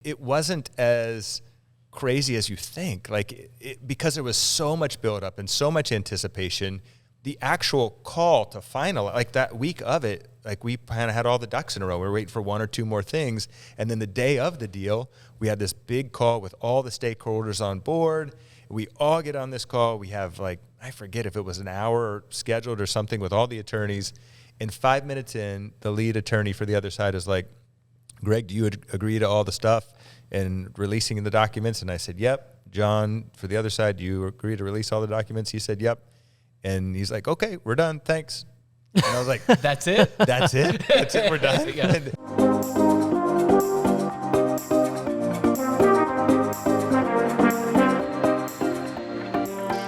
it wasn't as crazy as you think. Like, because there was so much buildup and so much anticipation, the actual call to final, like that week of it, like we kind of had all the ducks in a row. We were waiting for one or two more things. And then the day of the deal, we had this big call with all the stakeholders on board. We all get on this call. We have, like, I forget if it was an hour scheduled or something with all the attorneys. And 5 minutes in, the lead attorney for the other side is like, Greg, do you agree to all the stuff and releasing the documents? And I said, yep. John, for the other side, do you agree to release all the documents? He said, yep. And he's like, okay, we're done. Thanks. And I was like, that's it? That's it? That's it? We're done? Yeah.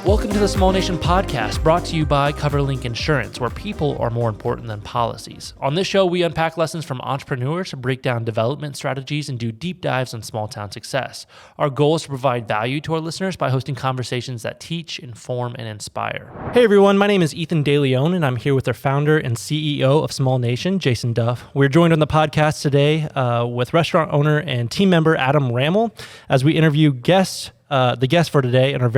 Welcome to the Small Nation Podcast, brought to you by CoverLink Insurance, where people are more important than policies. On this show, we unpack lessons from entrepreneurs, break down development strategies, and do deep dives on small town success. Our goal is to provide value to our listeners by hosting conversations that teach, inform, and inspire. Hey everyone, my name is Ethan DeLeon, and I'm here with our founder and CEO of Small Nation, Jason Duff. We're joined on the podcast today with restaurant owner and team member Adam Rammel as we interview the guest for today in their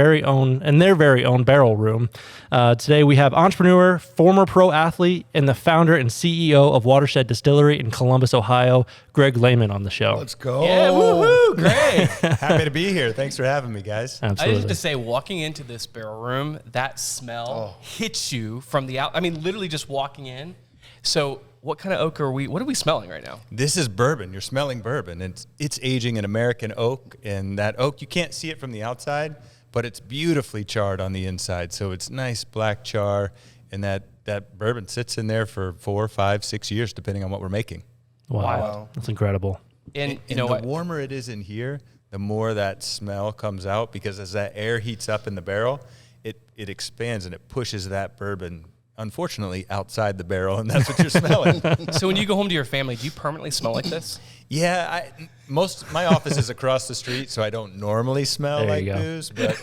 very own barrel room. Today we have entrepreneur, former pro athlete, and the founder and CEO of Watershed Distillery in Columbus, Ohio, Greg Lehman, on the show. Let's go. Yeah, woohoo, great. Happy to be here. Thanks for having me, guys. Absolutely. I just have to say, walking into this barrel room, that smell hits you from the out. I mean, literally just walking in. So what kind of oak what are we smelling right now? This is bourbon. You're smelling bourbon. It's aging in American oak, and that oak, you can't see it from the outside, but it's beautifully charred on the inside. So it's nice black char, and that bourbon sits in there for 4, 5, 6 years, depending on what we're making. Wow. That's incredible. And you know the what? warmer it is in here, the more that smell comes out, because as that air heats up in the barrel, it expands and it pushes that bourbon, unfortunately, outside the barrel, and that's what you're smelling. So when you go home to your family, do you permanently smell like this? Yeah, my office is across the street, so I don't normally smell like booze, but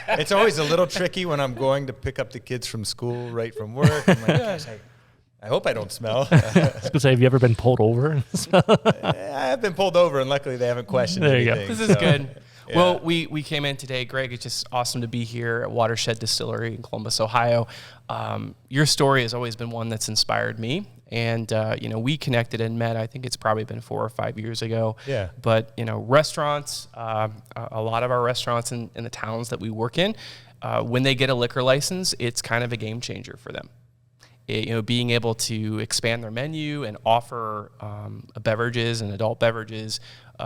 it's always a little tricky when I'm going to pick up the kids from school right from work. I'm like, gosh, I hope I don't smell. I was going to say, have you ever been pulled over? I have been pulled over, and luckily they haven't questioned anything. There you go. This is good. Yeah. Well, we came in today, Greg. It's just awesome to be here at Watershed Distillery in Columbus, Ohio. Your story has always been one that's inspired me. And, we connected and met, I think it's probably been 4 or 5 years ago. Yeah. But, restaurants, a lot of our restaurants in the towns that we work in, when they get a liquor license, it's kind of a game changer for them. Being able to expand their menu and offer beverages and adult beverages.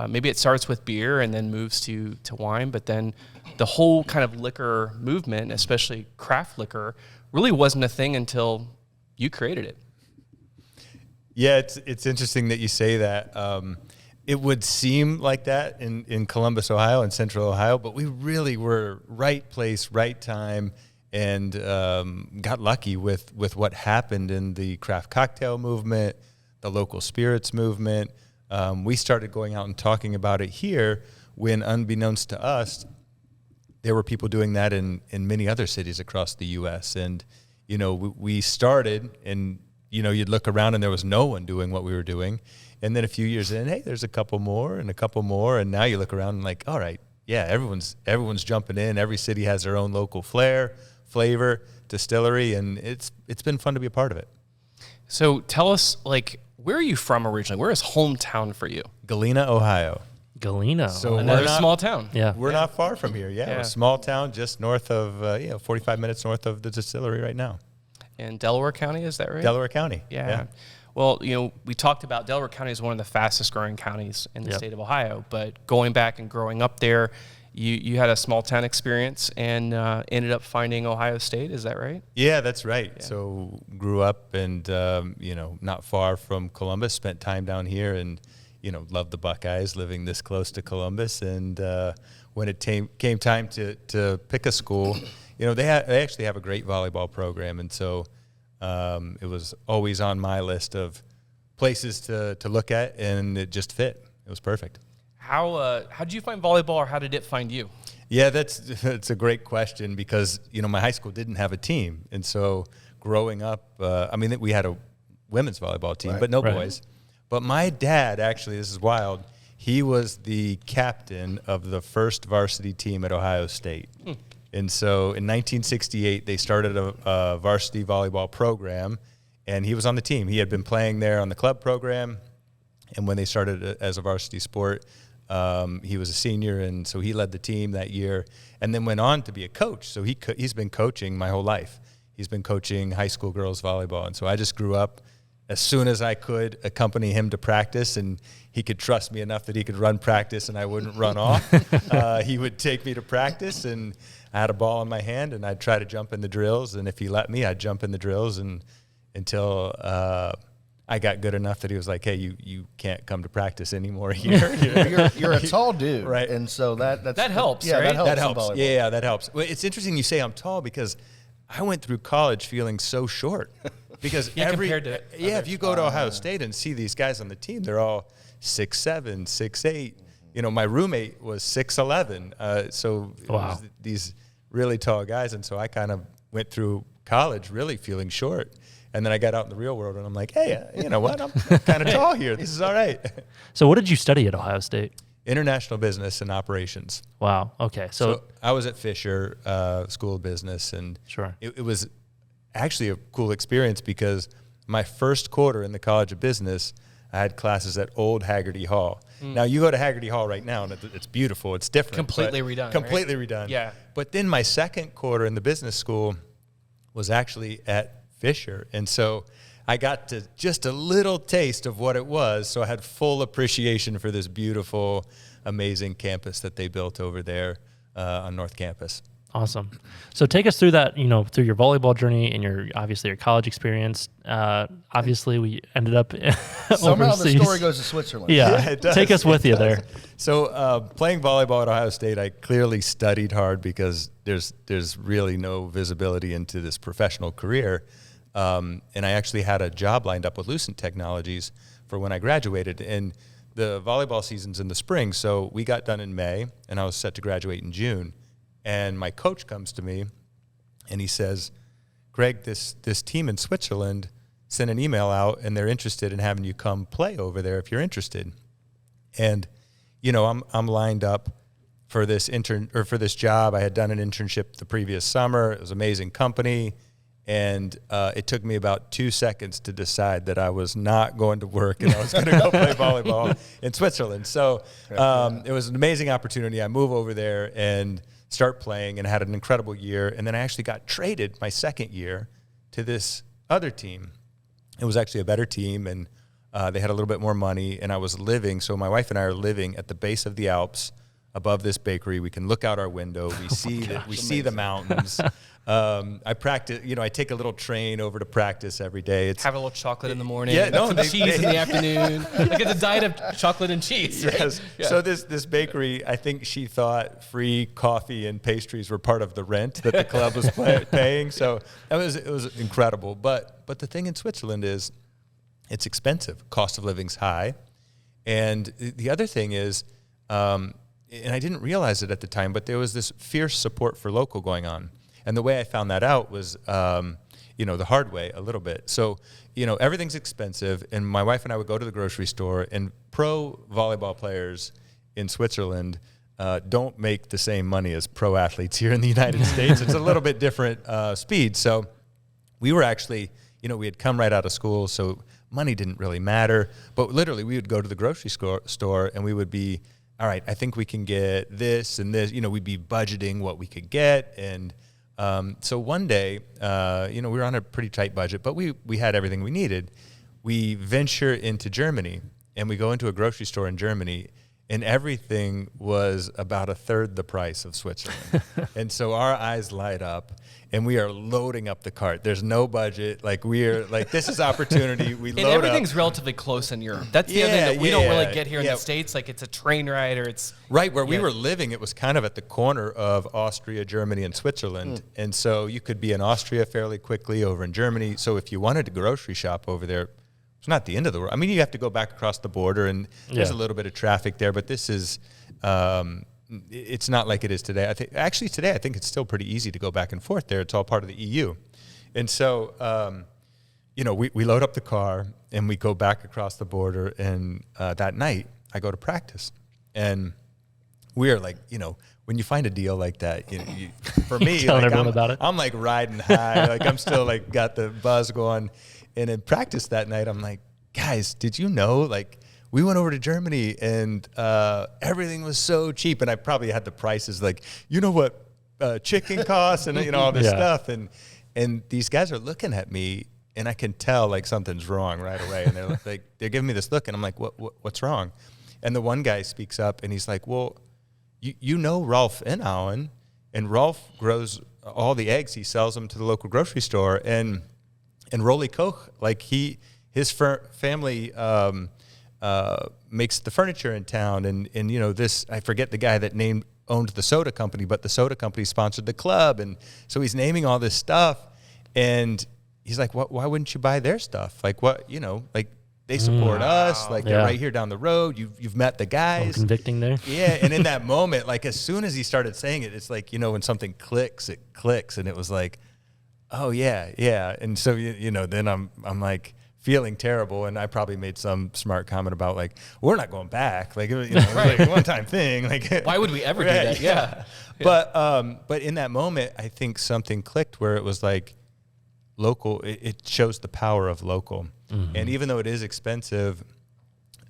Maybe it starts with beer and then moves to wine, but then the whole kind of liquor movement, especially craft liquor, really wasn't a thing until you created it. Yeah, it's interesting that you say that. It would seem like that in Columbus, Ohio, and Central Ohio, but we really were right place, right time, and got lucky with what happened in the craft cocktail movement, the local spirits movement. We started going out and talking about it here when, unbeknownst to us, there were people doing that in many other cities across the U.S. And, we started, and, you'd look around and there was no one doing what we were doing. And then a few years in, hey, there's a couple more. And now you look around and like, all right, yeah, everyone's jumping in. Every city has their own local flavor, distillery, and it's been fun to be a part of it. So tell us, where are you from originally? Where is hometown for you? Galena, Ohio. Galena. So another small town. Yeah. We're not far from here. Yeah. We're a small town just north of, 45 minutes north of the distillery right now. In Delaware County, is that right? Delaware County. Yeah. Well, we talked about Delaware County is one of the fastest growing counties in the state of Ohio, but going back and growing up there, you had a small town experience and ended up finding Ohio State. Is that right? Yeah, that's right. Yeah. Yeah. So grew up and, not far from Columbus, spent time down here and, loved the Buckeyes living this close to Columbus. And when it came time to pick a school, they actually have a great volleyball program. And so it was always on my list of places to look at, and it just fit. It was perfect. How did you find volleyball, or how did it find you? Yeah, that's a great question because, my high school didn't have a team. And so growing up, we had a women's volleyball team, but no boys. But my dad, actually, this is wild, He was the captain of the first varsity team at Ohio State. And so in 1968, they started a varsity volleyball program, and he was on the team. He had been playing there on the club program, and when they started it as a varsity sport, he was a senior, and so he led the team that year, and then went on to be a coach. So he's been coaching my whole life. He's been coaching high school girls volleyball, and so I just grew up as soon as I could accompany him to practice, and he could trust me enough that he could run practice and I wouldn't run off. He would take me to practice, and I had a ball in my hand, and I'd try to jump in the drills, and if he let me, I'd jump in the drills, and until I got good enough that he was like, hey, you can't come to practice anymore here. You're a tall dude, right? And so that helps, yeah, right? that helps. Yeah, that helps. Well, it's interesting you say I'm tall because I went through college feeling so short. Because if you go to Ohio State and see these guys on the team, they're all 6'7", 6'8". You know, my roommate was 6'11". So it was these really tall guys, and so I kind of went through college really feeling short. And then I got out in the real world, and I'm like, hey, you know what? I'm kind of tall here. This is all right. So what did you study at Ohio State? International business and operations. Wow. Okay. So I was at Fisher School of Business, and it was actually a cool experience because my first quarter in the College of Business, I had classes at Old Haggerty Hall. Now, you go to Haggerty Hall right now, and it's beautiful. It's different. Completely redone. Completely redone. Yeah. But then my second quarter in the business school was actually at Fisher. And so I got to just a little taste of what it was. So I had full appreciation for this beautiful, amazing campus that they built over there on North Campus. Awesome. So take us through that, through your volleyball journey and your college experience. Obviously, we ended up somehow overseas. The story goes to Switzerland. Yeah, it does. Take us with you there. So playing volleyball at Ohio State, I clearly studied hard because there's really no visibility into this professional career. And I actually had a job lined up with Lucent Technologies for when I graduated. And the volleyball season's in the spring, so we got done in May, and I was set to graduate in June. And my coach comes to me, and he says, Greg, this team in Switzerland sent an email out, and they're interested in having you come play over there if you're interested. And, I'm lined up for this for this job. I had done an internship the previous summer. It was an amazing company. And it took me about 2 seconds to decide that I was not going to work and I was going to go play volleyball in Switzerland. So it was an amazing opportunity. I move over there and start playing and had an incredible year. And then I actually got traded my second year to this other team. It was actually a better team, and they had a little bit more money. And I was living, so my wife and I are living at the base of the Alps above this bakery. We can look out our window. We see the mountains. I practice, I take a little train over to practice every day. Have a little chocolate in the morning. Yeah, cheese in the afternoon. Like it's a diet of chocolate and cheese. Right? Yes. Yeah. So this bakery, I think she thought free coffee and pastries were part of the rent that the club was paying. So it was incredible. But the thing in Switzerland is it's expensive. Cost of living's high. And the other thing is, and I didn't realize it at the time, but there was this fierce support for local going on. And the way I found that out was, the hard way a little bit. So, everything's expensive. And my wife and I would go to the grocery store, and pro volleyball players in Switzerland don't make the same money as pro athletes here in the United States. It's a little bit different speed. So we were actually, we had come right out of school, so money didn't really matter. But literally, we would go to the grocery store and we would be, all right, I think we can get this and this. We'd be budgeting what we could get. And so one day, we were on a pretty tight budget, but we had everything we needed. We venture into Germany, and we go into a grocery store in Germany, and everything was about a third the price of Switzerland. And so our eyes light up, and we are loading up the cart. There's no budget. This is opportunity. We load up. And everything's relatively close in Europe. That's the other thing that we don't really get here in the States. Like, it's a train ride, or it's... Right, where we were living, it was kind of at the corner of Austria, Germany, and Switzerland. And so you could be in Austria fairly quickly, over in Germany. So if you wanted to grocery shop over there, it's not the end of the world. I mean, you have to go back across the border, and there's a little bit of traffic there, but this is... it's not like it is today. Today I think it's still pretty easy to go back and forth there. It's all part of the EU. And so, we load up the car and we go back across the border. And that night I go to practice. And we're like, when you find a deal like that, for me, telling like, everyone about it. I'm like riding high. Like I'm still like got the buzz going. And in practice that night, I'm like, guys, did you know, like, we went over to Germany and everything was so cheap. And I probably had the prices like, what chicken costs and, all this stuff. And these guys are looking at me and I can tell like something's wrong right away. And they're like, they're giving me this look and I'm like, what's wrong? And the one guy speaks up and he's like, well, you know Rolf Inhouen, and Rolf grows all the eggs. He sells them to the local grocery store. And Rolly Koch, like his family makes the furniture in town. And this, I forget the guy that owned the soda company, but the soda company sponsored the club. And so he's naming all this stuff. And he's like, why wouldn't you buy their stuff? Like what, like they support us. Like they're right here down the road. You've met the guys. Convicting there. Yeah. And in that moment, like as soon as he started saying it, it's like, when something clicks, it clicks. And it was like, oh yeah. Yeah. And so, then I'm like feeling terrible. And I probably made some smart comment about like, we're not going back. Like, like a one-time thing. Like, why would we ever do that? Yeah. But in that moment, I think something clicked where it was like local, it shows the power of local. Mm-hmm. And even though it is expensive,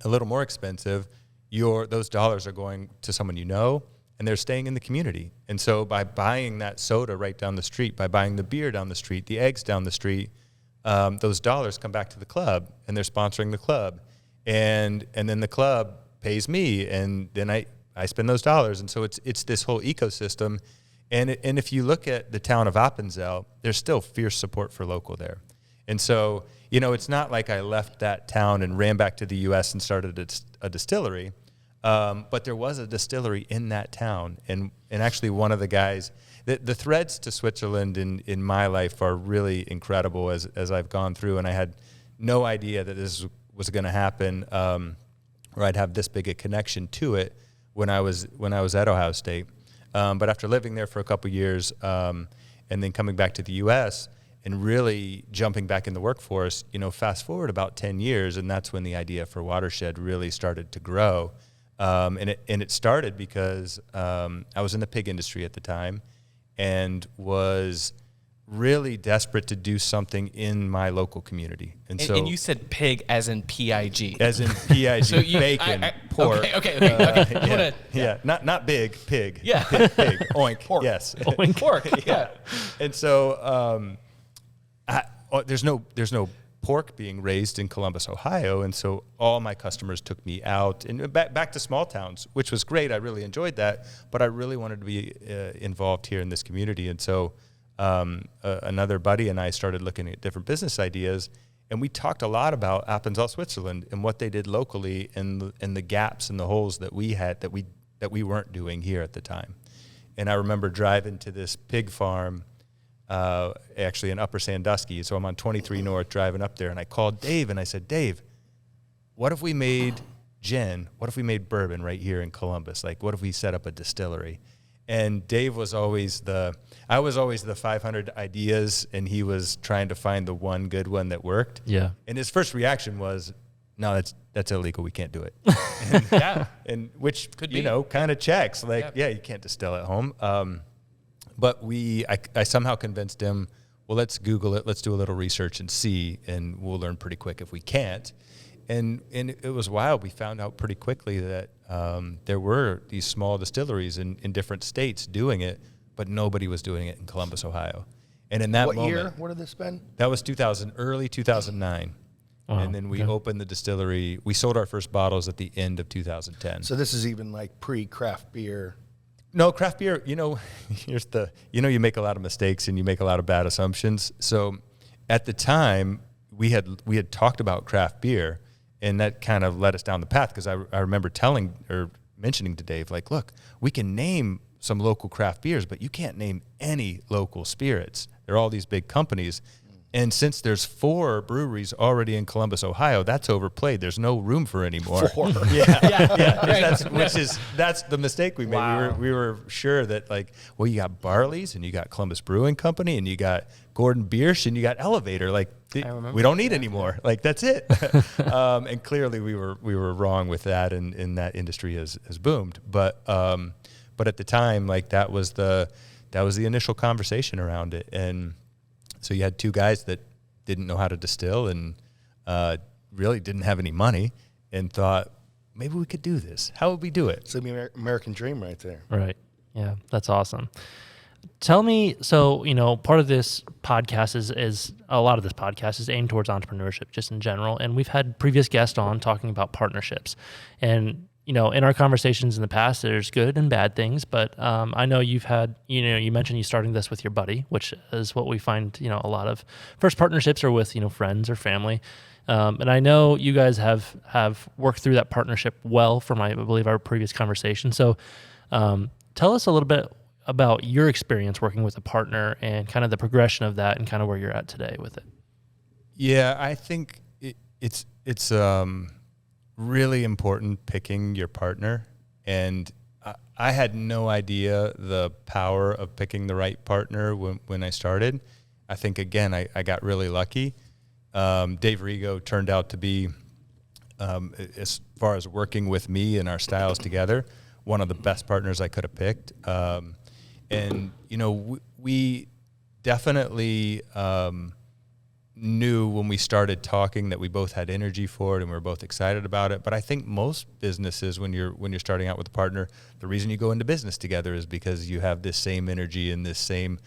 a little more expensive, those dollars are going to someone and they're staying in the community. And so by buying that soda right down the street, by buying the beer down the street, the eggs down the street, those dollars come back to the club and they're sponsoring the club. And then the club pays me and then I spend those dollars. And so it's this whole ecosystem. And if you look at the town of Appenzell, there's still fierce support for local there. And so, it's not like I left that town and ran back to the U.S. and started a distillery, but there was a distillery in that town. And actually one of the guys, the threads to Switzerland in my life are really incredible as I've gone through. And I had no idea that this was going to happen, or I'd have this big a connection to it when I was at Ohio State. But after living there for a couple years and then coming back to the U.S., and really jumping back in the workforce, fast forward about 10 years, and that's when the idea for Watershed really started to grow. And it started because I was in the pig industry at the time and was really desperate to do something in my local community. And you said pig as in P-I-G. As in P-I-G, so bacon, pork. Okay. Not big, pig. Yeah. Pig, oink, pork. Yes. Oink, pork, yeah. And so there's no pork being raised in Columbus, Ohio, and so all my customers took me out and back to small towns, which was great. I really enjoyed that, but I really wanted to be involved here in this community. And so another buddy and I started looking at different business ideas, and we talked a lot about Appenzell, Switzerland, and what they did locally, and the gaps and the holes that we had that we weren't doing here at the time. And I remember driving to this pig farm, actually in Upper Sandusky. So I'm on 23 North driving up there, and I called Dave and I said, Dave, what if we made gin? What if we made bourbon right here in Columbus? Like, what if we set up a distillery? And Dave was always I was always the 500 ideas, and he was trying to find the one good one that worked. Yeah. And his first reaction was, no, that's illegal. We can't do it. And which, could be, kind of checks. Like, you can't distill at home. But I somehow convinced him, well, let's Google it. Let's do a little research and see, and we'll learn pretty quick if we can't. And it was wild. We found out pretty quickly that there were these small distilleries in different states doing it, but nobody was doing it in Columbus, Ohio. And in that moment. What year? What did this been? That was early 2009. Wow. And then we opened the distillery. We sold our first bottles at the end of 2010. So this is even like pre-craft beer. No, craft beer, you make a lot of mistakes and you make a lot of bad assumptions. So at the time, we had talked about craft beer, and that kind of led us down the path, because I remember mentioning to Dave, like, look, we can name some local craft beers, but you can't name any local spirits. They're all these big companies. And since there's 4 breweries already in Columbus, Ohio, that's overplayed. There's no room for any more. 4. That's the mistake we made. Wow. We were sure that, like, well, you got Barley's and you got Columbus Brewing Company and you got Gordon Biersch and you got Elevator. Like, we don't need any more. Like, that's it. And clearly we were wrong with that, and that industry has boomed. But at the time, like, that was the initial conversation around it. And so you had 2 guys that didn't know how to distill and really didn't have any money, and thought, maybe we could do this. How would we do it? It's the American dream right there. Right. Yeah, that's awesome. Tell me, so, part of this podcast is a lot of this podcast is aimed towards entrepreneurship just in general. And we've had previous guests on talking about partnerships. And, in our conversations in the past, there's good and bad things. But I know you've had, you mentioned you starting this with your buddy, which is what we find, a lot of first partnerships are with, friends or family. And I know you guys have worked through that partnership well from, I believe, our previous conversation. So tell us a little bit about your experience working with a partner and kind of the progression of that and kind of where you're at today with it. Yeah, I think it's really important picking your partner. And I had no idea the power of picking the right partner when I started. I think, again, I got really lucky. Dave Rigo turned out to be, as far as working with me and our styles together, one of the best partners I could have picked. And, we definitely knew when we started talking that we both had energy for it and we were both excited about it. But I think most businesses, when you're starting out with a partner, the reason you go into business together is because you have this same energy and this same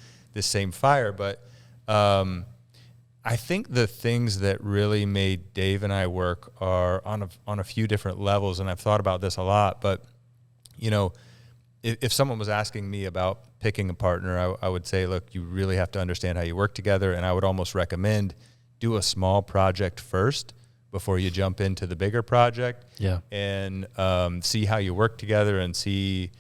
fire. But I think the things that really made Dave and I work are on a few different levels, and I've thought about this a lot. But if someone was asking me about picking a partner, I would say, look, you really have to understand how you work together. And I would almost recommend do a small project first before you jump into the bigger project. Yeah. And see how you work together and see,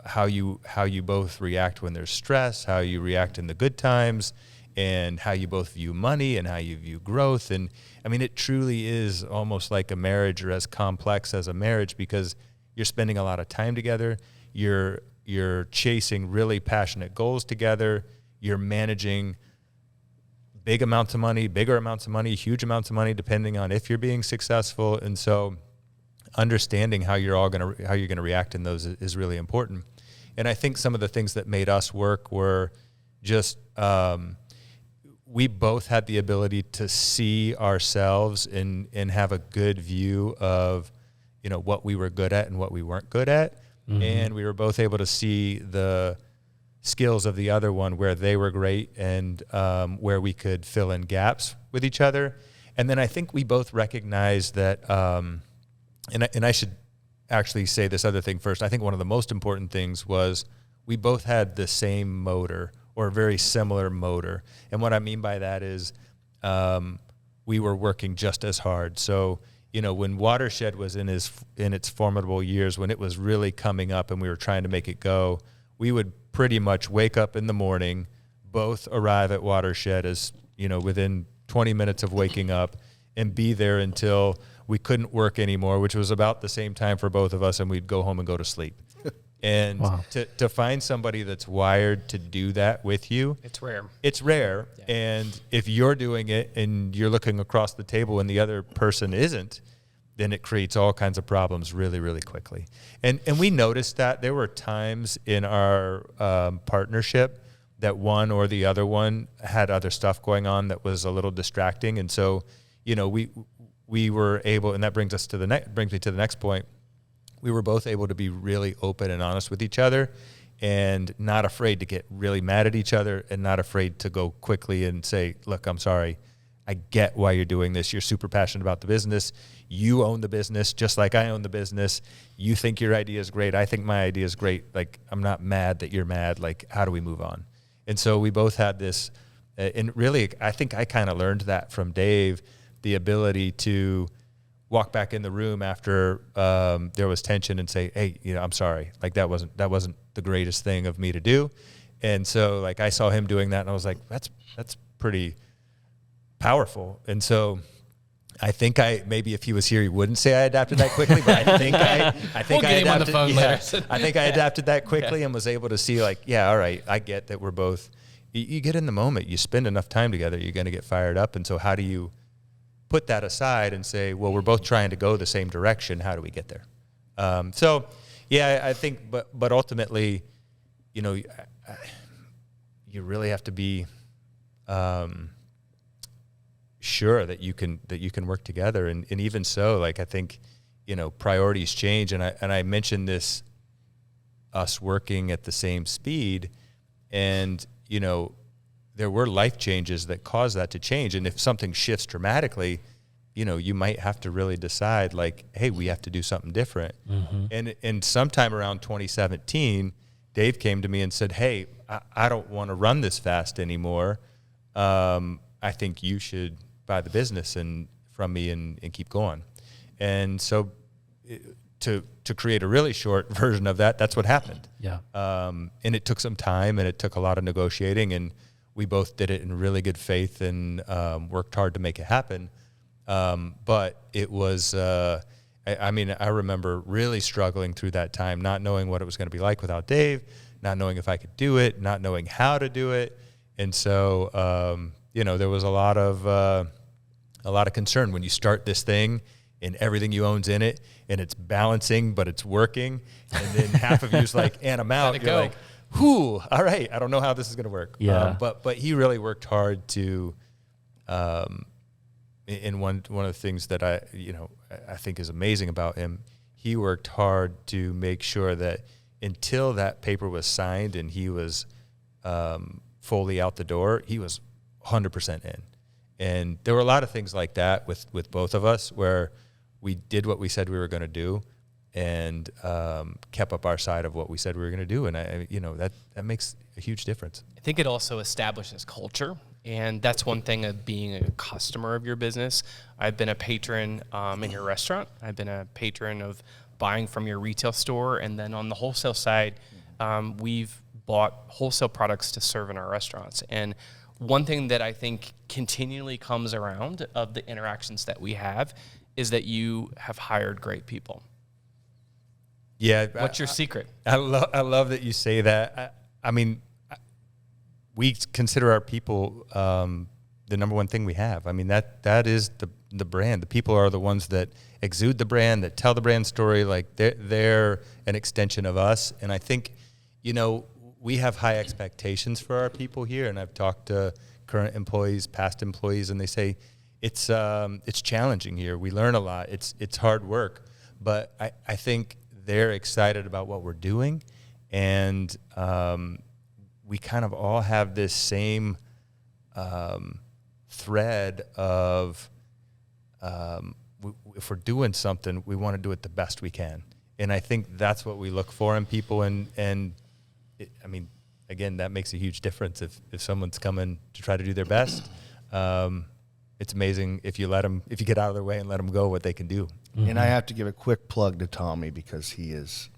how you both react when there's stress, how you react in the good times, and how you both view money and how you view growth. And I mean, it truly is almost like a marriage, or as complex as a marriage, because you're spending a lot of time together. You're chasing really passionate goals together. You're managing bigger amounts of money, huge amounts of money, depending on if you're being successful. And so understanding how you're going to react in those is really important. And I think some of the things that made us work were just, we both had the ability to see ourselves and have a good view of, what we were good at and what we weren't good at. Mm-hmm. And we were both able to see the skills of the other one, where they were great and where we could fill in gaps with each other. And then I think we both recognized that, and I should actually say this other thing first. I think one of the most important things was we both had the same motor, or a very similar motor. And what I mean by that is we were working just as hard. So, when Watershed was in its formidable years, when it was really coming up and we were trying to make it go, we would pretty much wake up in the morning, both arrive at Watershed as, within 20 minutes of waking up, and be there until we couldn't work anymore, which was about the same time for both of us, and we'd go home and go to sleep. And wow. to find somebody that's wired to do that with you, it's rare. It's rare. Yeah. And if you're doing it and you're looking across the table and the other person isn't, then it creates all kinds of problems really, really quickly. And we noticed that there were times in our partnership that one or the other one had other stuff going on that was a little distracting. And so, we were able, and that brings me to the next point. We were both able to be really open and honest with each other, and not afraid to get really mad at each other, and not afraid to go quickly and say, look, I'm sorry. I get why you're doing this. You're super passionate about the business. You own the business just like I own the business. You think your idea is great. I think my idea is great. Like, I'm not mad that you're mad. Like, how do we move on? And so we both had this, and really, I think I kind of learned that from Dave, the ability to walk back in the room after there was tension and say, hey, I'm sorry. Like, that wasn't the greatest thing of me to do. And so, like, I saw him doing that, and I was like, that's pretty powerful. And so I think maybe if he was here, he wouldn't say I adapted that quickly, but I think I We'll I get him on the adapted, phone later. I think I adapted that quickly and was able to see like, yeah, all right, I get that we're both, you get in the moment, you spend enough time together, you're going to get fired up. And so how do you put that aside and say, well, we're both trying to go the same direction. How do we get there? So yeah, I think, but ultimately, you know, you really have to be, sure that you can work together. And even so, like, I think, you know, priorities change. And I mentioned this, us working at the same speed, and, you know, there were life changes that caused that to change. And if something shifts dramatically, you know, you might have to really decide like, hey, we have to do something different. Mm-hmm. And sometime around 2017, Dave came to me and said, hey, I don't want to run this fast anymore. I think you should buy the business from me and keep going. And so to create a really short version of that, that's what happened. Yeah. And it took some time and it took a lot of negotiating, and we both did it in really good faith and worked hard to make it happen. But it was, I mean, I remember really struggling through that time, not knowing what it was going to be like without Dave, not knowing if I could do it, not knowing how to do it. And so, you know, there was a lot of concern when you start this thing and everything you own's in it and it's balancing, but it's working. And then half of you's like, and I'm out. You're like, whew, all right, I don't know how this is going to work. Yeah. But he really worked hard to, in one of the things that I think is amazing about him, he worked hard to make sure that until that paper was signed and he was fully out the door, he was 100% in. And there were a lot of things like that with both of us where we did what we said we were going to do and kept up our side of what we said we were going to do. And that makes a huge difference. I think it also establishes culture. And that's one thing of being a customer of your business. I've been a patron in your restaurant. I've been a patron of buying from your retail store. And then on the wholesale side, we've bought wholesale products to serve in our restaurants. And one thing that I think continually comes around of the interactions that we have is that you have hired great people. Yeah. What's your secret? I love that you say that. I mean, we consider our people the number one thing we have. I mean, that is the brand. The people are the ones that exude the brand, that tell the brand story. Like they're an extension of us. And I think, you know, we have high expectations for our people here. And I've talked to current employees, past employees, and they say it's challenging here. We learn a lot. It's hard work, but I think they're excited about what we're doing, and we kind of all have this same thread of if we're doing something, we want to do it the best we can. And I think that's what we look for in people. And I mean, again, that makes a huge difference if someone's coming to try to do their best. It's amazing if you get out of their way and let them go, what they can do. Mm-hmm. And I have to give a quick plug to Tommy because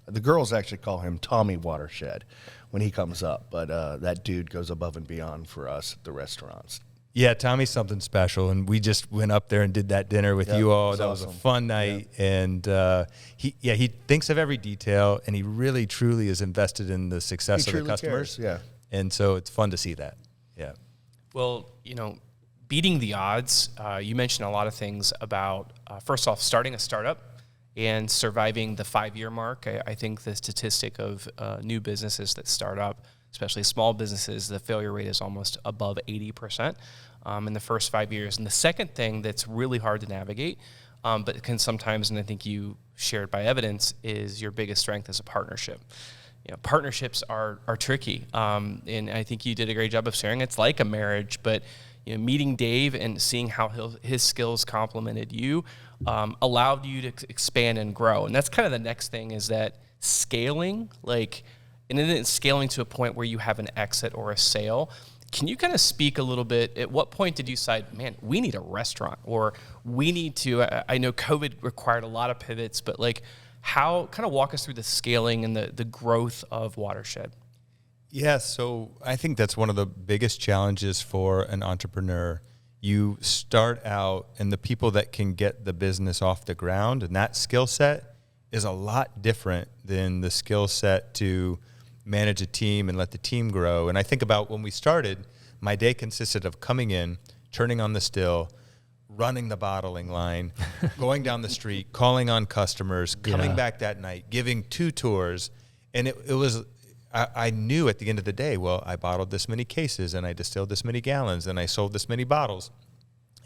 the girls actually call him Tommy Watershed when he comes up. But that dude goes above and beyond for us at the restaurants. Yeah, Tommy's something special, and we just went up there and did that dinner with you all. That was awesome. A fun night, and he thinks of every detail, and he really, truly is invested in the success of the customers. Cares. Yeah, and so it's fun to see that. Yeah. Well, you know, beating the odds. You mentioned a lot of things about first off, starting a startup and surviving the 5-year mark. I think the statistic of new businesses that start up, especially small businesses, the failure rate is almost above 80%. In the first 5 years. And the second thing that's really hard to navigate, but can sometimes, and I think you shared by evidence, is your biggest strength as a partnership. You know, partnerships are tricky, and I think you did a great job of sharing. It's like a marriage, but you know, meeting Dave and seeing how his skills complemented you allowed you to expand and grow. And that's kind of the next thing, is that scaling, and then it's scaling to a point where you have an exit or a sale. Can you kind of speak a little bit, at what point did you decide, man, we need a restaurant, or we need to, I know COVID required a lot of pivots, but how, kind of walk us through the scaling and the growth of Watershed? Yeah, so I think that's one of the biggest challenges for an entrepreneur you start out, and the people that can get the business off the ground, and that skill set is a lot different than the skill set to manage a team and let the team grow. And I think about when we started, my day consisted of coming in, turning on the still, running the bottling line, going down the street, calling on customers, coming back that night, giving 2 tours. And it was, I knew at the end of the day, well, I bottled this many cases and I distilled this many gallons and I sold this many bottles.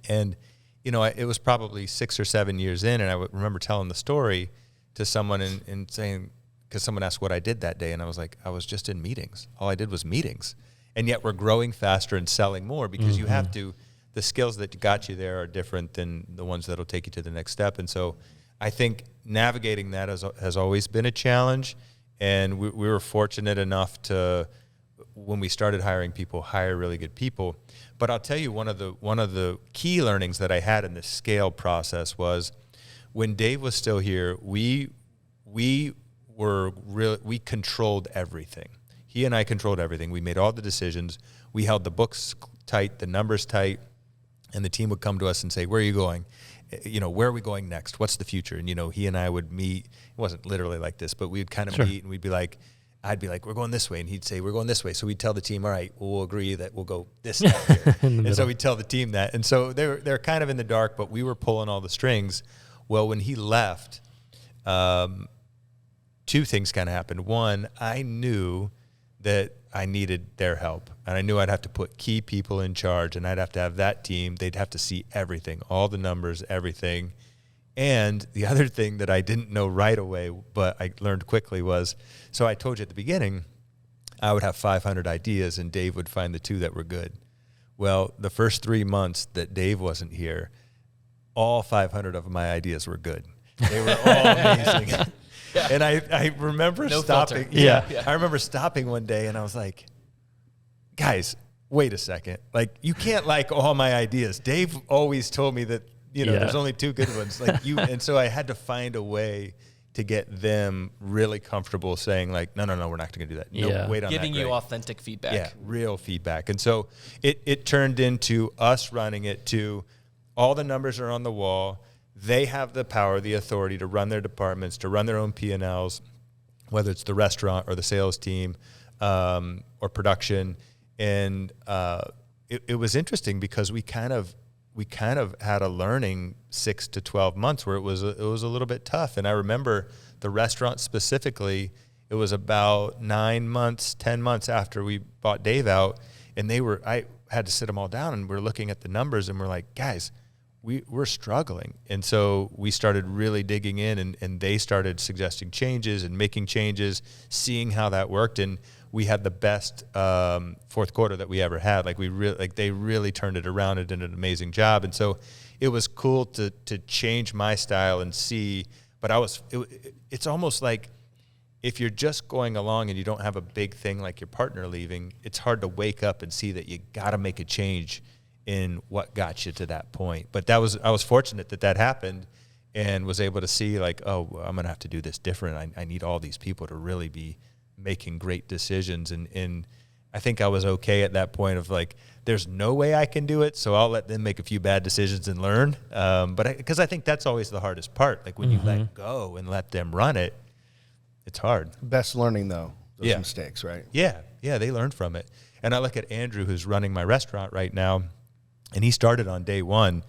And, you know, it was probably 6 or 7 years in, and I would remember telling the story to someone and saying, because someone asked what I did that day, and I was like, I was just in meetings. All I did was meetings. And yet we're growing faster and selling more because you have to, the skills that got you there are different than the ones that'll take you to the next step. And so I think navigating that has always been a challenge. And we were fortunate enough to, when we started hiring people, hire really good people. But I'll tell you, one of the key learnings that I had in this scale process was when Dave was still here, we controlled everything. He and I controlled everything. We made all the decisions. We held the books tight, the numbers tight, and the team would come to us and say, where are you going? You know, where are we going next? What's the future? And, you know, he and I would meet. It wasn't literally like this, but we'd kind of meet, and we'd be like, I'd be like, we're going this way. And he'd say, we're going this way. So we'd tell the team, all right, we'll agree that we'll go this side here. And so we'd tell the team that. And so they're kind of in the dark, but we were pulling all the strings. Well, when he left, 2 things kind of happened. One, I knew that I needed their help, and I knew I'd have to put key people in charge, and I'd have to have that team. They'd have to see everything, all the numbers, everything. And the other thing that I didn't know right away, but I learned quickly was, so I told you at the beginning, I would have 500 ideas, and Dave would find the 2 that were good. Well, the first 3 months that Dave wasn't here, all 500 of my ideas were good. They were all amazing. Yeah. And I remember stopping. I remember stopping one day, and I was like, guys, wait a second. Like, you can't like all my ideas. Dave always told me that, you know, there's only 2 good ones. Like you, and so I had to find a way to get them really comfortable saying like, no, we're not going to do that. No, wait on Giving that. you authentic feedback. Yeah, real feedback. And so it turned into us running it to all the numbers are on the wall. They have the power, the authority to run their departments, to run their own P&Ls, whether it's the restaurant or the sales team or production. And it was interesting because we kind of had a learning 6 to 12 months where it was a little bit tough. And I remember the restaurant specifically, it was about 9 months, 10 months after we bought Dave out, and I had to sit them all down, and we're looking at the numbers, and we're like, guys, we're struggling. And so we started really digging in, and they started suggesting changes and making changes, seeing how that worked. And we had the best fourth quarter that we ever had. They really turned it around and did an amazing job. And so it was cool to change my style and see, but it's almost like if you're just going along and you don't have a big thing like your partner leaving, it's hard to wake up and see that you got to make a change in what got you to that point. But I was fortunate that happened and was able to see like, oh, I'm going to have to do this different. I need all these people to really be making great decisions. And I think I was okay at that point of like, there's no way I can do it, so I'll let them make a few bad decisions and learn. But because I think that's always the hardest part. Like when you let go and let them run it, it's hard. Best learning though, those mistakes, right? Yeah, they learned from it. And I look at Andrew, who's running my restaurant right now, and he started on day one.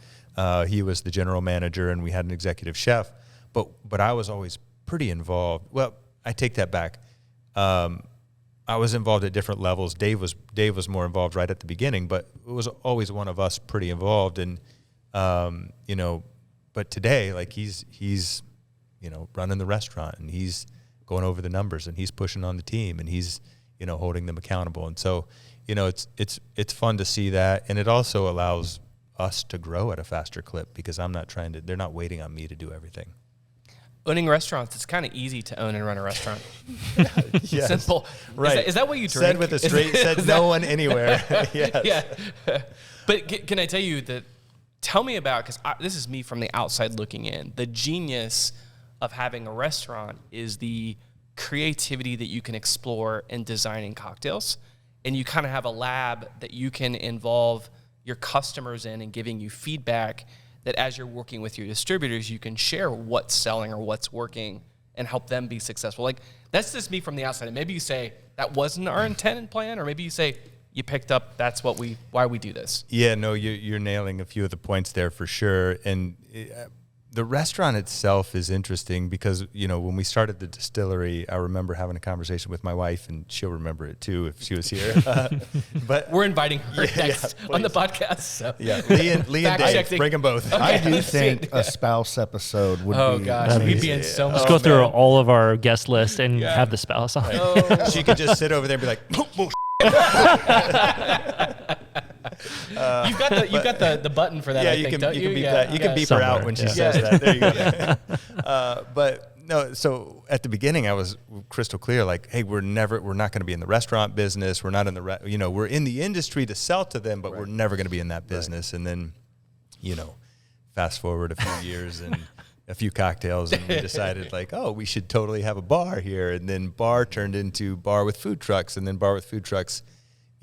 He was the general manager, and we had an executive chef. But I was always pretty involved. Well, I take that back. I was involved at different levels. Dave was more involved right at the beginning, but it was always one of us pretty involved. And but today, like he's running the restaurant, and he's going over the numbers, and he's pushing on the team, and he's holding them accountable. And so it's fun to see that, and it also allows us to grow at a faster clip because they're not waiting on me to do everything. Owning restaurants, it's kind of easy to own and run a restaurant. Yes. Simple. Right. Is that what you drink? Said with a straight, said no one anywhere. Yes. Yeah. But can I tell you that, tell me about, because this is me from the outside looking in, the genius of having a restaurant is the creativity that you can explore in designing cocktails. And you kind of have a lab that you can involve your customers in and giving you feedback that as you're working with your distributors, you can share what's selling or what's working and help them be successful. Like, that's just me from the outside. And maybe you say that wasn't our intent and plan, or maybe you say you picked up that's why we do this. Yeah, no, you're nailing a few of the points there for sure. And the restaurant itself is interesting because, when we started the distillery, I remember having a conversation with my wife, and she'll remember it too if she was here. But we're inviting her next on the podcast. So. Yeah, Lee and Dave, bring them both. Okay. I do think a spouse episode would be. Oh gosh, we'd be in so much. Let's go through all of our guest lists and have the spouse on. Oh. She could just sit over there and be like, You've got the button for that. Yeah, I you think, can beep that. You can beep Somewhere, her out when she yeah. says that. There you go. But no, so at the beginning I was crystal clear, like, hey, we're not going to be in the restaurant business. We're not in the we're in the industry to sell to them, but we're never going to be in that business. And then, fast forward a few years and a few cocktails, and we decided like, oh, we should totally have a bar here. And then bar turned into bar with food trucks, and then bar with food trucks.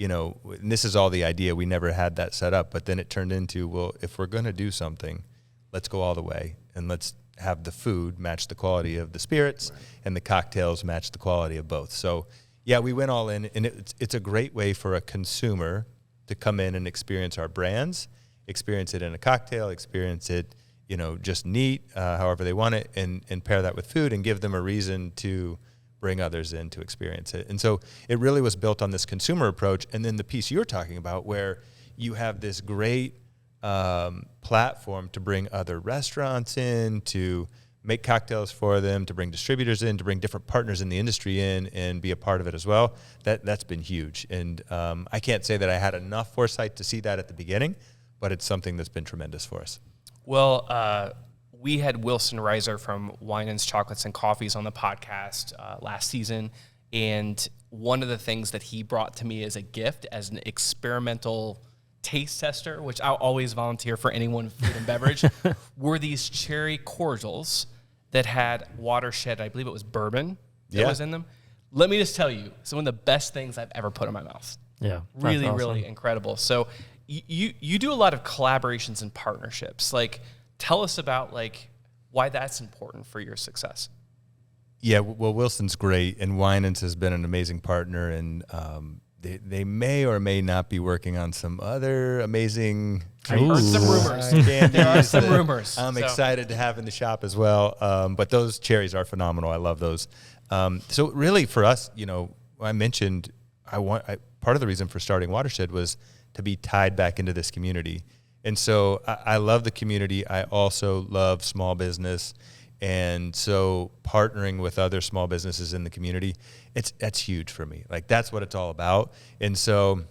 And this is all the idea. We never had that set up, but then it turned into, well, if we're going to do something, let's go all the way and let's have the food match the quality of the spirits and the cocktails match the quality of both. So yeah, we went all in, and it's a great way for a consumer to come in and experience our brands, experience it in a cocktail, experience it, just neat, however they want it, and pair that with food and give them a reason to bring others in to experience it. And so it really was built on this consumer approach. And then the piece you're talking about where you have this great platform to bring other restaurants in, to make cocktails for them, to bring distributors in, to bring different partners in the industry in and be a part of it as well. That's been huge. And I can't say that I had enough foresight to see that at the beginning, but it's something that's been tremendous for us. Well, we had Wilson Reiser from Winans, Chocolates, and Coffees on the podcast last season, and one of the things that he brought to me as a gift, as an experimental taste tester, which I'll always volunteer for anyone in food and beverage, were these cherry cordials that had Watershed, I believe it was bourbon that was in them. Let me just tell you, it's one of the best things I've ever put in my mouth. Yeah, really, awesome. really incredible. So you do a lot of collaborations and partnerships. Like, tell us about why that's important for your success. Yeah, well, Wilson's great, and Winans has been an amazing partner, and they may or may not be working on some other amazing I heard some rumors. candies. There are some rumors. I'm excited to have in the shop as well. But those cherries are phenomenal. I love those. So really for us, I mentioned part of the reason for starting Watershed was to be tied back into this community. And so I love the community. I also love small business. And so partnering with other small businesses in the community, that's huge for me. Like, that's what it's all about. And so,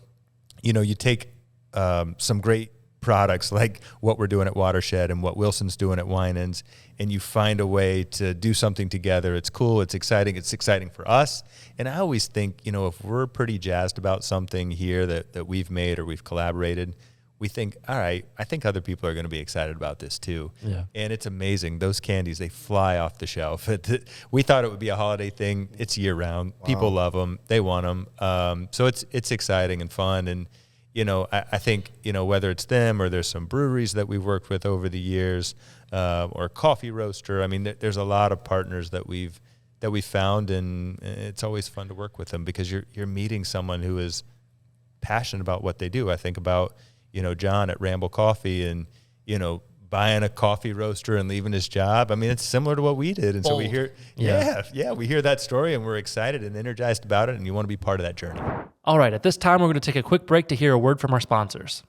you take some great products like what we're doing at Watershed and what Wilson's doing at Winans, and you find a way to do something together. It's cool. It's exciting for us. And I always think, if we're pretty jazzed about something here that we've made or we've collaborated, we think, all right, I think other people are going to be excited about this too. Yeah. And it's amazing. Those candies, they fly off the shelf. We thought it would be a holiday thing. It's year round. Wow. People love them. They want them. So it's exciting and fun. And, I think, whether it's them or there's some breweries that we've worked with over the years, or a coffee roaster. I mean, there's a lot of partners that we've found, and it's always fun to work with them because you're meeting someone who is passionate about what they do. I think about, John at Ramble Coffee and, buying a coffee roaster and leaving his job. I mean, it's similar to what we did. And Bold. So we hear, we hear that story and we're excited and energized about it. And you want to be part of that journey. All right, at this time, we're going to take a quick break to hear a word from our sponsors.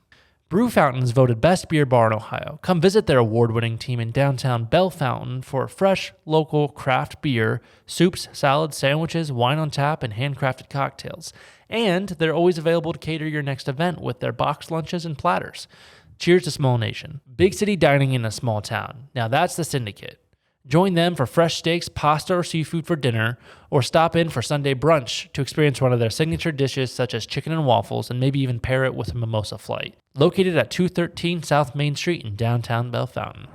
Brew Fountain is voted best beer bar in Ohio. Come visit their award-winning team in downtown Bell Fountain for fresh, local craft beer, soups, salads, sandwiches, wine on tap, and handcrafted cocktails. And they're always available to cater your next event with their boxed lunches and platters. Cheers to Small Nation. Big city dining in a small town. Now that's the Syndicate. Join them for fresh steaks, pasta, or seafood for dinner, or stop in for Sunday brunch to experience one of their signature dishes such as chicken and waffles, and maybe even pair it with a mimosa flight. Located at 213 South Main Street in downtown Bell Fountain.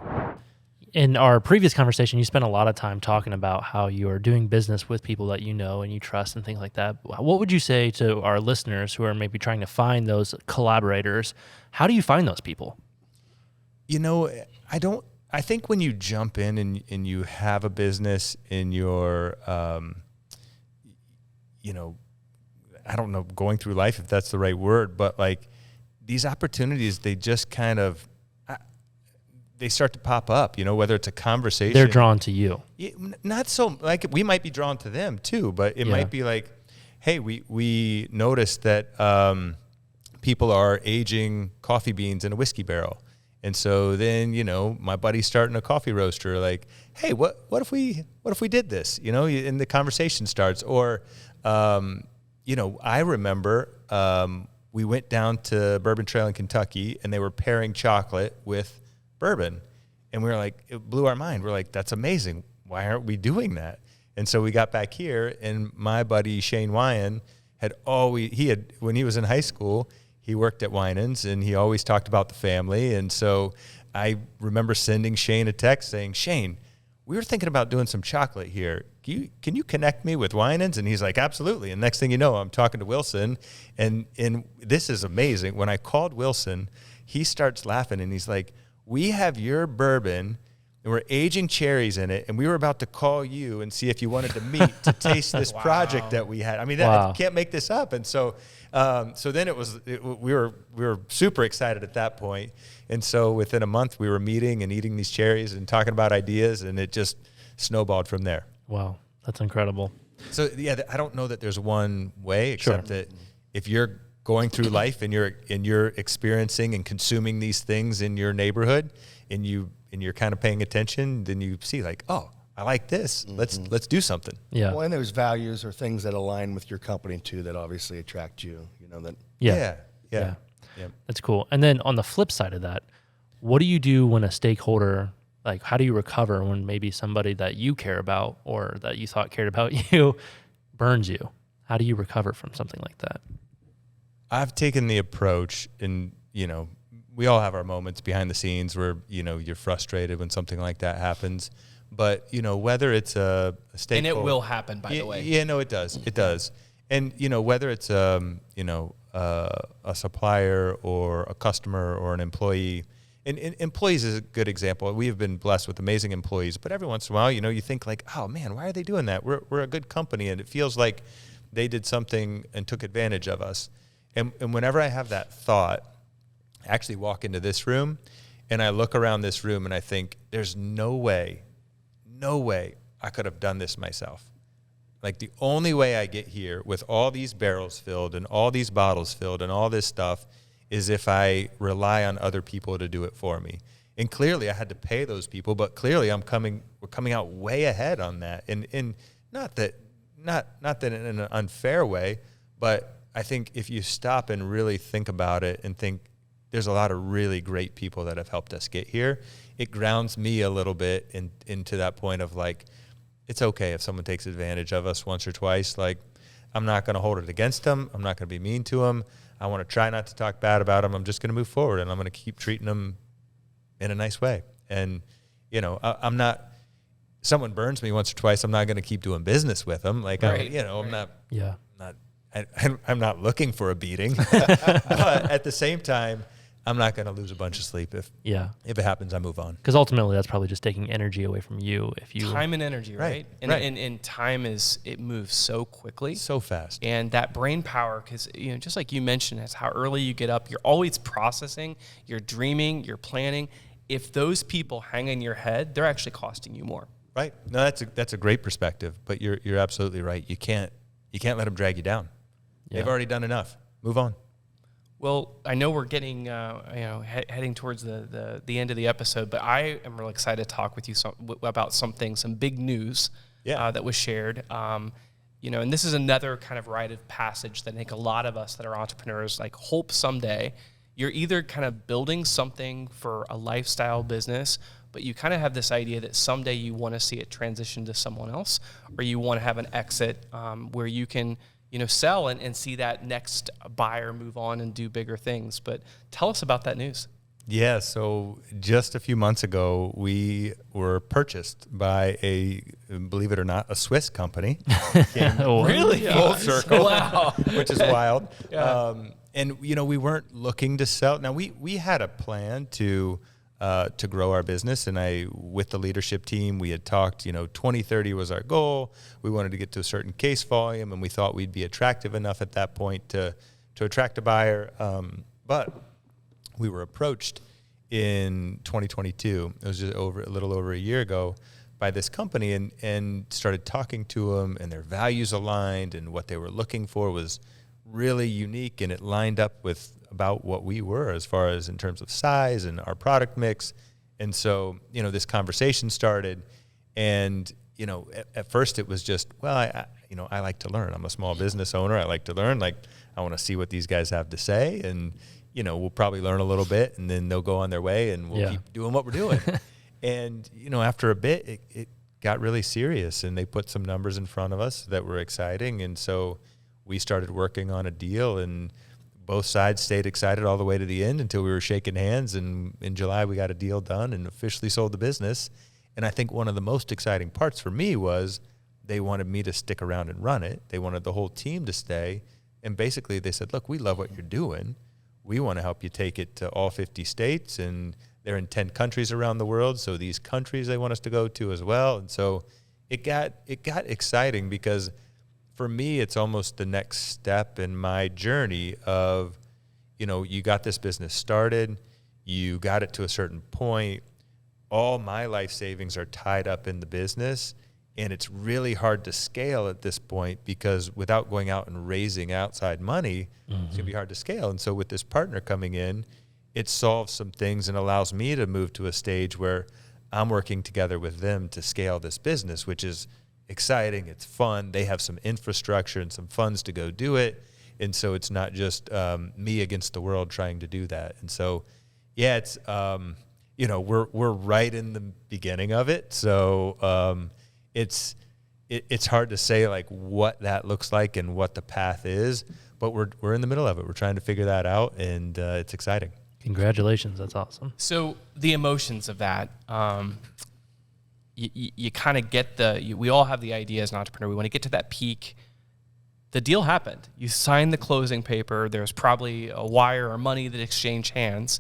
in our previous conversation, you spent a lot of time talking about how you are doing business with people that you know and you trust and things like that. What would you say to our listeners who are maybe trying to find those collaborators? How do you find those people? I think when you jump in and you have a business and you're, I don't know, going through life, if that's the right word, but like these opportunities, they just kind of, they start to pop up, whether it's a conversation. They're drawn to you. Not so, like we might be drawn to them too, but it might be like, hey, we noticed that people are aging coffee beans in a whiskey barrel. And so then, my buddy's starting a coffee roaster, like, hey, what if we did this, and the conversation starts. Or, I remember we went down to Bourbon Trail in Kentucky and they were pairing chocolate with bourbon. And we were like, it blew our mind. We're like, that's amazing. Why aren't we doing that? And so we got back here and my buddy Shane Wyan when he was in high school, he worked at Winans and he always talked about the family. And so I remember sending Shane a text saying, Shane, we were thinking about doing some chocolate here. Can you connect me with Winans? And he's like, absolutely. And next thing you know, I'm talking to Wilson. And this is amazing. When I called Wilson, he starts laughing and he's like, we have your bourbon and we're aging cherries in it. And we were about to call you and see if you wanted to meet to taste this project that we had. I mean, I can't make this up. And so then we were super excited at that point. And so within a month we were meeting and eating these cherries and talking about ideas, and it just snowballed from there. Wow. That's incredible. So I don't know that there's one way, except that if you're going through life and you're experiencing and consuming these things in your neighborhood and you're kind of paying attention, then you see like, oh, I like this. Mm-hmm. Let's do something. Yeah. Well, and there's values or things that align with your company too that obviously attract you. Yeah. That's cool. And then on the flip side of that, what do you do when a stakeholder, like how do you recover when maybe somebody that you care about or that you thought cared about you burns you? How do you recover from something like that? I've taken the approach, and we all have our moments behind the scenes where you're frustrated when something like that happens. But whether it's a stakeholder, and it will happen, by the way. Yeah, no, it does. It does. And whether it's a supplier or a customer or an employee, and employees is a good example. We have been blessed with amazing employees, but every once in a while, you think like, oh man, why are they doing that? We're a good company, and it feels like they did something and took advantage of us. And whenever I have that thought, I actually walk into this room and I look around this room and I think, there's no way I could have done this myself. Like the only way I get here with all these barrels filled and all these bottles filled and all this stuff is if I rely on other people to do it for me. And clearly I had to pay those people, but clearly we're coming out way ahead on that. And not that in an unfair way, but I think if you stop and really think about it and think there's a lot of really great people that have helped us get here, it grounds me a little bit into that point of like, it's okay if someone takes advantage of us once or twice. Like, I'm not going to hold it against them. I'm not going to be mean to them. I want to try not to talk bad about them. I'm just going to move forward, and I'm going to keep treating them in a nice way. And, I'm not, someone burns me once or twice, I'm not going to keep doing business with them. Like, right. I'm not. Yeah. I'm not looking for a beating, but at the same time, I'm not going to lose a bunch of sleep if it happens. I move on, because ultimately that's probably just taking energy away from you. If you time and energy, right? And time it moves so quickly, so fast, and that brain power, because just like you mentioned, that's how early you get up. You're always processing, you're dreaming, you're planning. If those people hang in your head, they're actually costing you more. Right? No, that's a great perspective, but you're absolutely right. You can't let them drag you down. Yeah. They've already done enough. Move on. Well, I know we're getting, heading towards the end of the episode, but I am really excited to talk with you about some big news that was shared. And this is another kind of rite of passage that I think a lot of us that are entrepreneurs like hope someday you're either kind of building something for a lifestyle business, but you kind of have this idea that someday you want to see it transition to someone else, or you want to have an exit where you can sell and see that next buyer move on and do bigger things. But tell us about that news. Yeah, so just a few months ago, we were purchased by believe it or not, a Swiss company. Really? Full circle. Wow. Which is wild. Yeah. And, we weren't looking to sell. Now, we had a plan to grow our business, and with the leadership team, we had talked, 2030 was our goal. We wanted to get to a certain case volume, and we thought we'd be attractive enough at that point to attract a buyer. But we were approached in 2022. It was just a little over a year ago by this company, and started talking to them, and their values aligned, and what they were looking for was really unique, and it lined up with about what we were as far as in terms of size and our product mix. And so, this conversation started, and, at first it was just, well, I like to learn. I'm a small business owner. I like to learn. Like, I want to see what these guys have to say, and we'll probably learn a little bit, and then they'll go on their way, and we'll keep doing what we're doing. And, after a bit, it got really serious, and they put some numbers in front of us that were exciting. And so we started working on a deal, and both sides stayed excited all the way to the end until we were shaking hands. And in July, we got a deal done and officially sold the business. And I think one of the most exciting parts for me was they wanted me to stick around and run it. They wanted the whole team to stay. And basically they said, look, we love what you're doing. We want to help you take it to all 50 states, and they're in 10 countries around the world. So these countries they want us to go to as well. And so it got exciting, because for me, it's almost the next step in my journey of, you got this business started, you got it to a certain point, all my life savings are tied up in the business, and it's really hard to scale at this point, because without going out and raising outside money, it's going to be hard to scale. And so with this partner coming in, it solves some things and allows me to move to a stage where I'm working together with them to scale this business, which is exciting. It's fun. They have some infrastructure and some funds to go do it. And so it's not just me against the world trying to do that. And so, yeah, it's, we're right in the beginning of it. So it's hard to say like what that looks like and what the path is, but we're in the middle of it. We're trying to figure that out, and it's exciting. Congratulations. That's awesome. So the emotions of that, you kind of get we all have the idea as an entrepreneur. We want to get to that peak. The deal happened. You signed the closing paper. There's probably a wire or money that exchanged hands.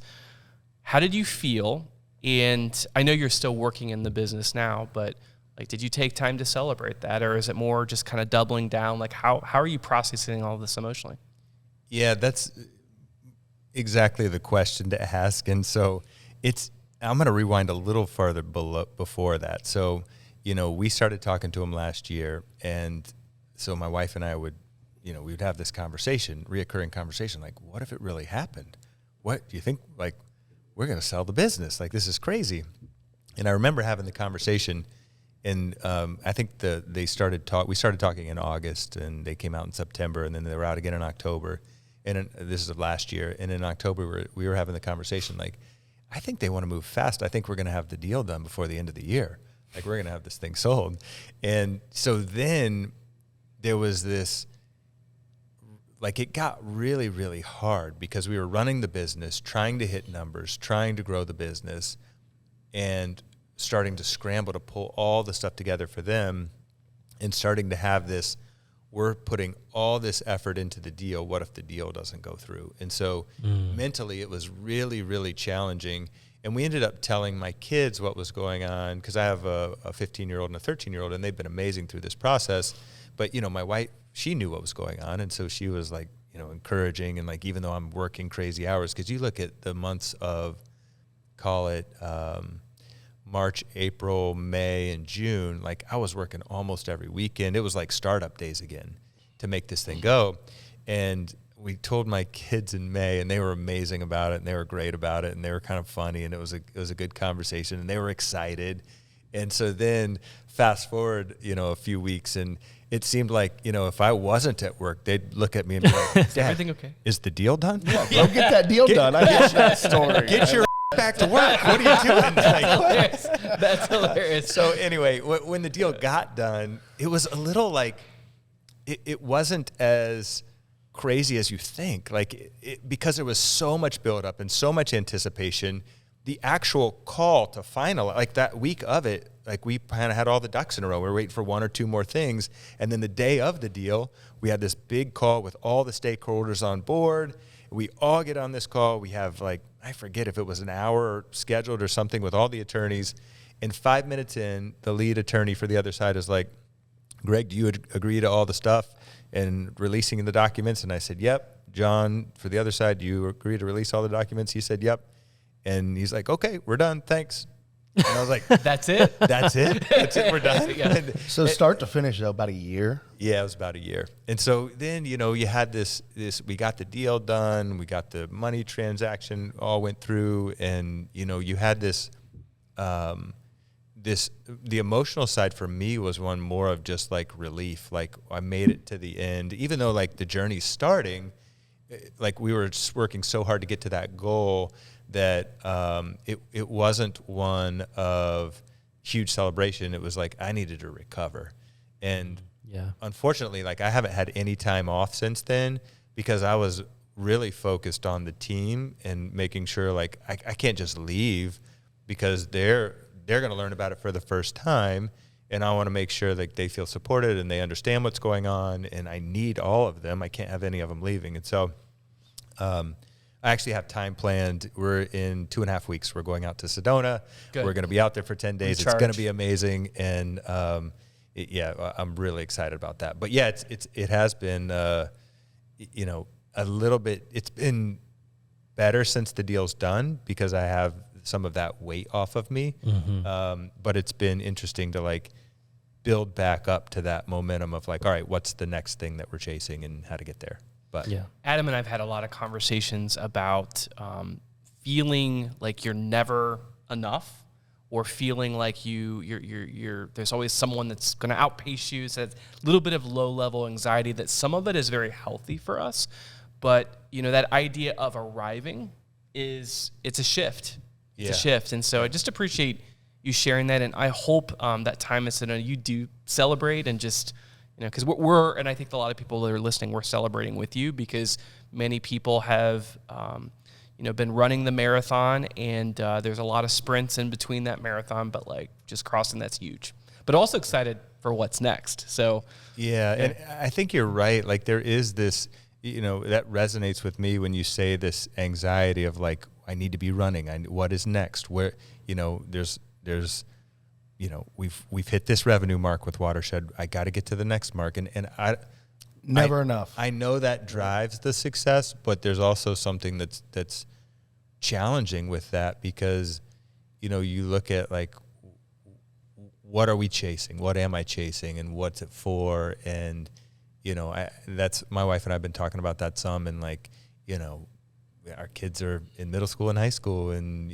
How did you feel? And I know you're still working in the business now, but like, did you take time to celebrate that, or is it more just kind of doubling down? Like, how are you processing all of this emotionally? Yeah, that's exactly the question to ask. And so I'm going to rewind a little further before that. So, we started talking to him last year, and so my wife and I would, we would have this reoccurring conversation, like, what if it really happened? What do you think? Like, we're going to sell the business. Like, this is crazy. And I remember having the conversation, and I think we started talking in August, and they came out in September, and then they were out again in October. And this is of last year. And in October, we were having the conversation, like, I think they want to move fast. I think we're going to have the deal done before the end of the year. Like, we're going to have this thing sold. And so then there was this, like, it got really, really hard, because we were running the business, trying to hit numbers, trying to grow the business, and starting to scramble to pull all the stuff together for them, and starting to have this, we're putting all this effort into the deal. What if the deal doesn't go through? And so mentally it was really, really challenging. And we ended up telling my kids what was going on, because I have a 15-year-old and a 13-year-old, and they've been amazing through this process. But, my wife, she knew what was going on. And so she was like, encouraging. And like, even though I'm working crazy hours, because you look at the months of, call it, March, April, May, and June, like, I was working almost every weekend. It was like startup days again to make this thing go. And we told my kids in May, and they were amazing about it, and they were great about it, and they were kind of funny, and it was a good conversation, and they were excited. And so then fast forward, a few weeks, and it seemed like, if I wasn't at work, they'd look at me and be like, Is everything okay? Is the deal done? Yeah, go get that deal done. I get that story. Get your back to work. What are you doing? Like, what? That's hilarious. So anyway, when the deal got done, it was a little like, it wasn't as crazy as you think. Like because there was so much buildup and so much anticipation, the actual call to final, like that week of it, like we kind of had all the ducks in a row. We were waiting for one or two more things. And then the day of the deal, we had this big call with all the stakeholders on board. We all get on this call. We have like, I forget if it was an hour scheduled or something with all the attorneys. And 5 minutes in, the lead attorney for the other side is like, Greg, do you agree to all the stuff and releasing the documents? And I said, yep. John, for the other side, do you agree to release all the documents? He said, yep. And he's like, okay, we're done. Thanks. And I was like, That's it? That's it? That's it? We're done? Yeah. So start to finish, though, about a year? Yeah, it was about a year. And so then, you had this, we got the deal done. We got the money transaction all went through. And, you had this, the emotional side for me was one more of just like relief. Like I made it to the end, even though like the journey's starting, like we were just working so hard to get to that goal that it wasn't one of huge celebration. It was like I needed to recover. And unfortunately, like I haven't had any time off since then because I was really focused on the team and making sure like I can't just leave because they're going to learn about it for the first time. And I want to make sure that they feel supported and they understand what's going on. And I need all of them. I can't have any of them leaving. And so I actually have time planned. We're in 2.5 weeks. We're going out to Sedona. Good. We're going to be out there for 10 days. Recharge. It's going to be amazing. And I'm really excited about that. But yeah, it has been, a little bit, it's been better since the deal's done because I have some of that weight off of me. Mm-hmm. But it's been interesting to like build back up to that momentum of like, all right, what's the next thing that we're chasing and how to get there. But Adam and I've had a lot of conversations about feeling like you're never enough, or feeling like you're there's always someone that's going to outpace you. So it's a little bit of low level anxiety. That some of it is very healthy for us, but that idea of arriving it's a shift. It's a shift, and so I just appreciate you sharing that, and I hope that time is you do celebrate and just. Because we're, and I think a lot of people that are listening, we're celebrating with you because many people have, been running the marathon, and there's a lot of sprints in between that marathon, but like just crossing, that's huge. But also excited for what's next. So and I think you're right. Like there is this, that resonates with me when you say this anxiety of like, I need to be running. What is next? Where, there's. We've hit this revenue mark with Watershed. I got to get to the next mark, and I never enough. I know that drives the success, but there's also something that's challenging with that because, you look at like, what are we chasing? What am I chasing? And what's it for? And, that's my wife and I've been talking about that some, and like, our kids are in middle school and high school, and,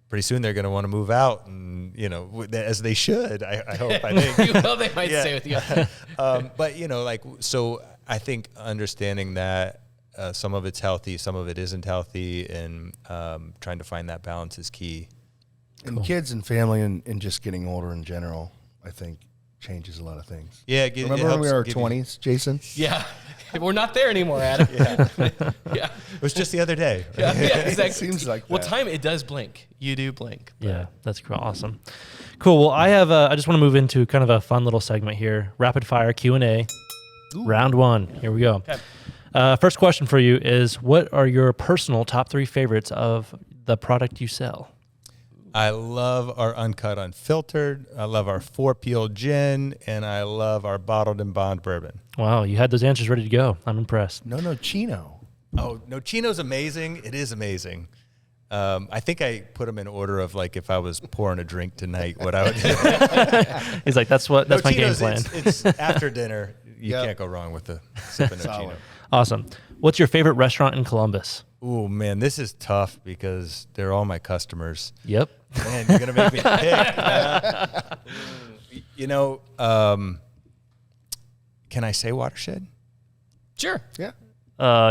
pretty soon they're going to want to move out, and as they should. I hope. I think. Well, they might stay with you. But so I think understanding that some of it's healthy, some of it isn't healthy, and trying to find that balance is key. And kids and family and just getting older in general, I think changes a lot of things. Yeah, remember when we were in our 20s, Jason? Yeah. We're not there anymore, Adam. It was just the other day. Yeah, exactly. It seems like well, that. time, it does blink. You do blink. Yeah, that's cool. Awesome. Cool. Well, I just want to move into kind of a fun little segment here. Rapid fire Q&A. Round one. Here we go. Okay. First question for you is, what are your personal top 3 favorites of the product you sell? I love our uncut unfiltered. I love our 4-peel gin, and I love our bottled and bond bourbon. Wow, you had those answers ready to go. I'm impressed. No, Chino. Oh, no, Chino's amazing. It is amazing. I think I put them in order of like if I was pouring a drink tonight, what I would do. He's like, that's my game Chino's, plan. It's after dinner. You can't go wrong with the sipping of Chino. Awesome. What's your favorite restaurant in Columbus? Oh, man, this is tough because they're all my customers. Yep. Man, you're going to make me pick. Can I say Watershed? Sure. Yeah.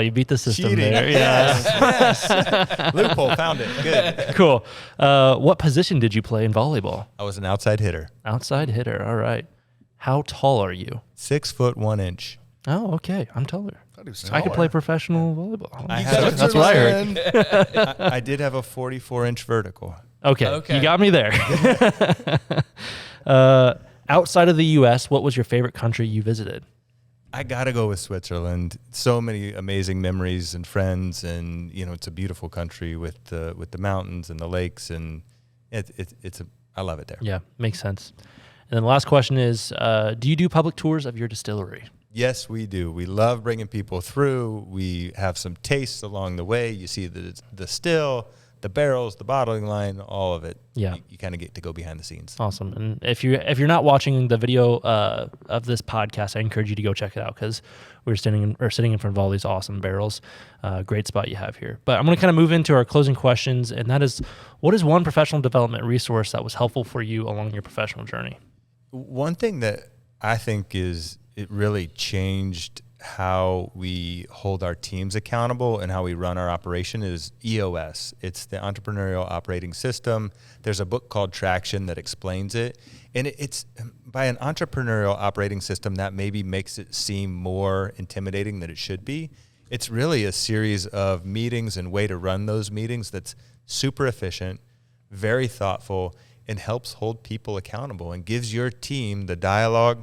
You beat the system Cheating. there. Yeah. Yes. Loophole, found it. Good. Cool. What position did you play in volleyball? I was an outside hitter. Outside hitter. All right. How tall are you? 6 foot 1 inch. Oh, okay. I'm taller. Thought he was I could taller. play professional volleyball. That's what I heard. I did have a 44-inch vertical. Okay, you got me there. Outside of the U.S., what was your favorite country you visited? I got to go with Switzerland. So many amazing memories and friends, and it's a beautiful country with the mountains and the lakes, and I love it there. Yeah, makes sense. And then the last question is, do you do public tours of your distillery? Yes, we do. We love bringing people through. We have some tastes along the way. You see the still, the barrels, the bottling line, all of it. Yeah. You kind of get to go behind the scenes. Awesome. And if you're not watching the video of this podcast, I encourage you to go check it out, because we're sitting in front of all these awesome barrels. Great spot you have here. But I'm going to kind of move into our closing questions, and that is, what is one professional development resource that was helpful for you along your professional journey? One thing that I think it really changed how we hold our teams accountable and how we run our operation is EOS. It's the Entrepreneurial Operating System. There's a book called Traction that explains it. And it's by an entrepreneurial operating system that maybe makes it seem more intimidating than it should be. It's really a series of meetings and way to run those meetings that's super efficient, very thoughtful, and helps hold people accountable and gives your team the dialogue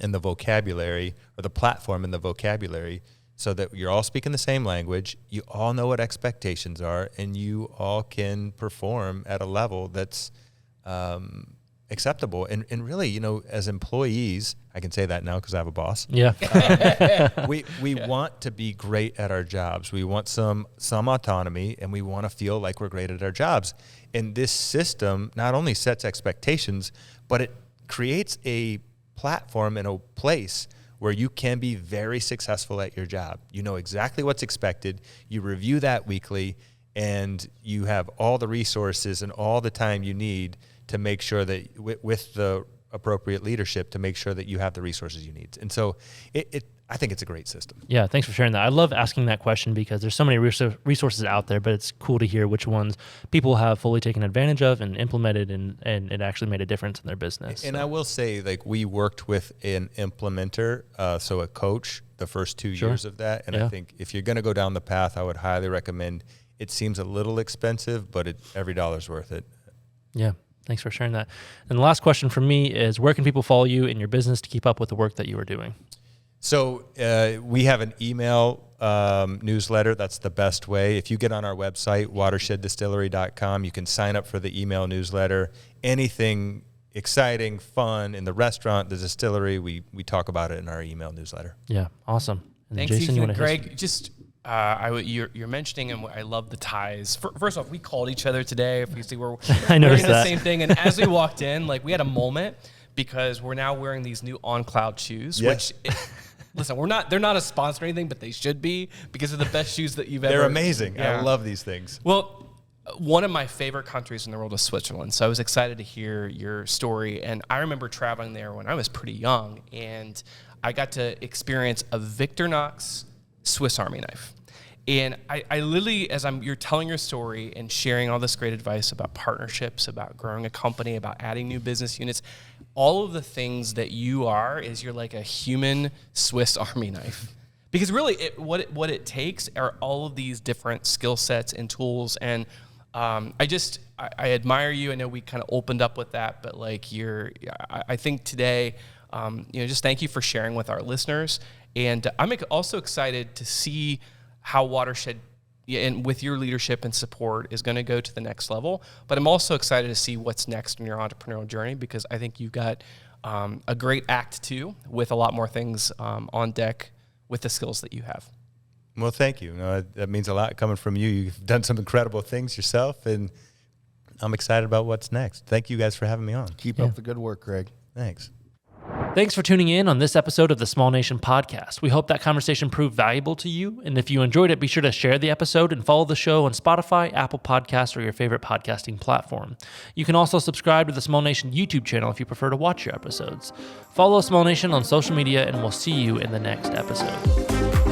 and the vocabulary, or the platform and the vocabulary, so that you're all speaking the same language, you all know what expectations are, and you all can perform at a level that's acceptable. And really, as employees, I can say that now because I have a boss. Yeah. We want to be great at our jobs. We want some autonomy, and we want to feel like we're great at our jobs. And this system not only sets expectations, but it creates a platform and a place where you can be very successful at your job. You know exactly what's expected. You review that weekly, and you have all the resources and all the time you need to make sure that with the appropriate leadership to make sure that you have the resources you need. And so I think it's a great system. Yeah, thanks for sharing that. I love asking that question because there's so many resources out there, but it's cool to hear which ones people have fully taken advantage of and implemented, and it actually made a difference in their business. And I will say, we worked with an implementer, so a coach, the first 2 years of that. And I think if you're going to go down the path, I would highly recommend. It seems a little expensive, but every dollar's worth it. Yeah. Thanks for sharing that. And the last question from me is, where can people follow you in your business to keep up with the work that you are doing? So we have an email newsletter. That's the best way. If you get on our website, watersheddistillery.com, you can sign up for the email newsletter. Anything exciting, fun in the restaurant, the distillery, we talk about it in our email newsletter. Yeah, awesome. And Thanks, Jason, Ethan. Greg, just you're mentioning, and I love the ties. First off, we called each other today. If you see, we're I noticed wearing that. the same thing. And as we walked in, we had a moment because we're now wearing these new On Cloud shoes, which. Listen, they're not a sponsor or anything, but they should be, because they're the best shoes that you've ever. They're amazing. Yeah. I love these things. Well, one of my favorite countries in the world is Switzerland. So I was excited to hear your story. And I remember traveling there when I was pretty young, and I got to experience a Victorinox Swiss Army knife. And I literally, you're telling your story and sharing all this great advice about partnerships, about growing a company, about adding new business units, all of the things that you are is you're like a human Swiss Army knife. Because really, what it takes are all of these different skill sets and tools. And I admire you. I know we kind of opened up with that, but I think today, just thank you for sharing with our listeners. And I'm also excited to see how Watershed, and with your leadership and support, is going to go to the next level. But I'm also excited to see what's next in your entrepreneurial journey, because I think you've got a great act 2 with a lot more things on deck with the skills that you have. Well, thank you. That means a lot coming from you. You've done some incredible things yourself, and I'm excited about what's next. Thank you guys for having me on. Keep up the good work, Greg. Thanks. Thanks for tuning in on this episode of the Small Nation Podcast. We hope that conversation proved valuable to you. And if you enjoyed it, be sure to share the episode and follow the show on Spotify, Apple Podcasts, or your favorite podcasting platform. You can also subscribe to the Small Nation YouTube channel if you prefer to watch your episodes. Follow Small Nation on social media, and we'll see you in the next episode.